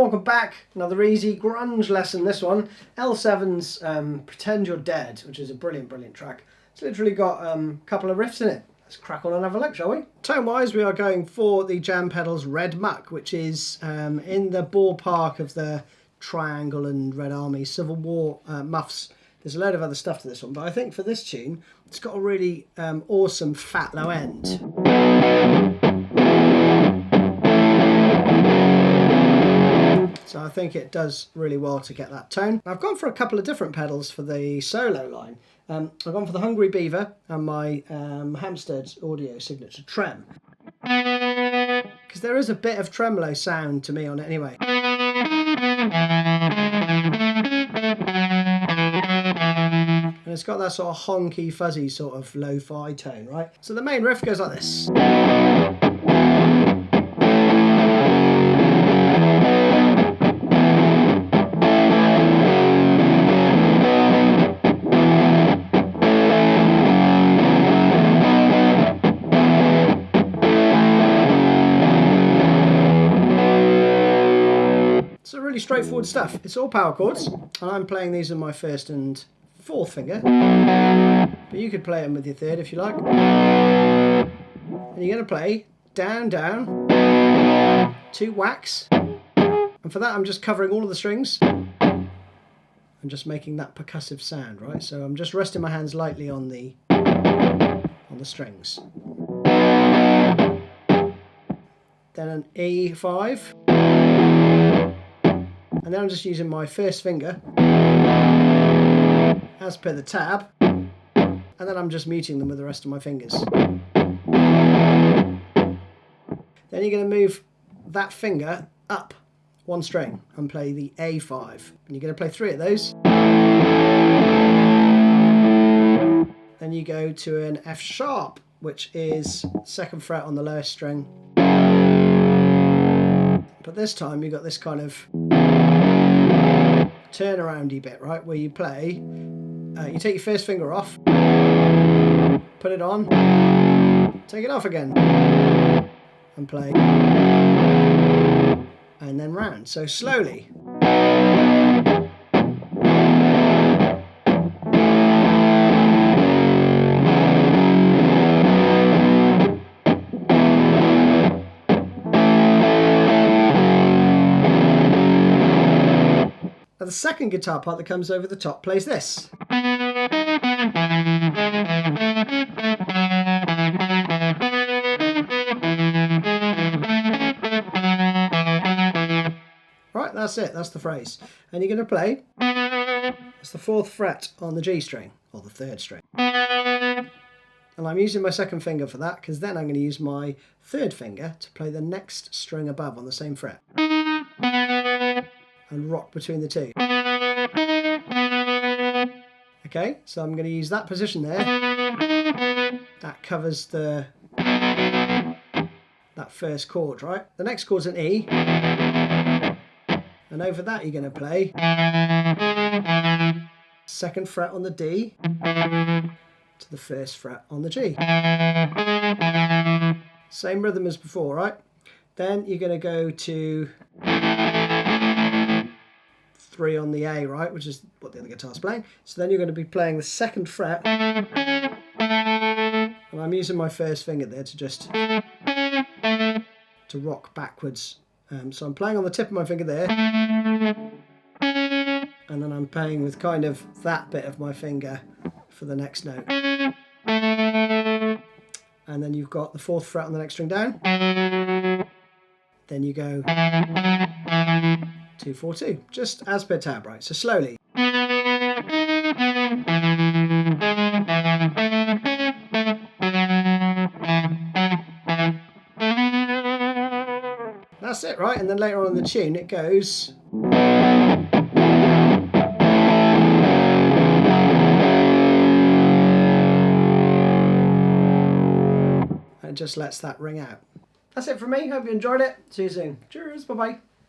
welcome back. Another easy grunge lesson, this one. L7's Pretend You're Dead, which is a brilliant, brilliant track. It's literally got a couple of riffs in it. Let's crack on and have a look, shall we? Tone-wise, we are going for the Jam Pedals Red Muck, which is in the ballpark of the Triangle and Red Army Civil War muffs. There's a load of other stuff to this one, but I think for this tune, it's got a really awesome fat low end. So I think it does really well to get that tone. I've gone for a couple of different pedals for the solo line. I've gone for the Hungry Beaver and my Hamstead Audio Signature Trem. Because there is a bit of tremolo sound to me on it anyway. And it's got that sort of honky, fuzzy sort of lo-fi tone, right? So the main riff goes like this. So really straightforward stuff. It's all power chords, and I'm playing these on my first and fourth finger, but you could play them with your third if you like. And you're going to play down, down, 2 whacks, and for that I'm just covering all of the strings and just making that percussive sound, right? So I'm just resting my hands lightly on the strings. Then an E5, and then I'm just using my first finger as per the tab, and then I'm just muting them with the rest of my fingers. Then you're going to move that finger up 1 string and play the A5, and you're going to play 3 of those. Then you go to an F sharp, which is 2nd fret on the lowest string, but this time you've got this kind of turnaroundy bit, right, where you play. You take your first finger off, put it on, take it off again, and play, and then round. So slowly. Now the second guitar part that comes over the top plays this. Right, that's it, that's the phrase. And you're going to play, it's the 4th fret on the G string, or the 3rd string. And I'm using my 2nd finger for that, because then I'm going to use my 3rd finger to play the next string above on the same fret. And rock between the 2. Okay, so I'm going to use that position there. That covers that first chord, right? The next chord's an E. And over that you're going to play 2nd fret on the D to the 1st fret on the G. Same rhythm as before, right? Then you're going to go to 3 on the A, right, which is what the other guitar's playing. So then you're going to be playing the 2nd fret, and I'm using my first finger there to just to rock backwards. So I'm playing on the tip of my finger there, and then I'm playing with kind of that bit of my finger for the next note. And then you've got the 4th fret on the next string down. Then you go 2, 4, 2, just as per tab, right? So slowly. That's it, right? And then later on in the tune it goes. And it just lets that ring out. That's it from me. Hope you enjoyed it. See you soon. Cheers. Bye-bye.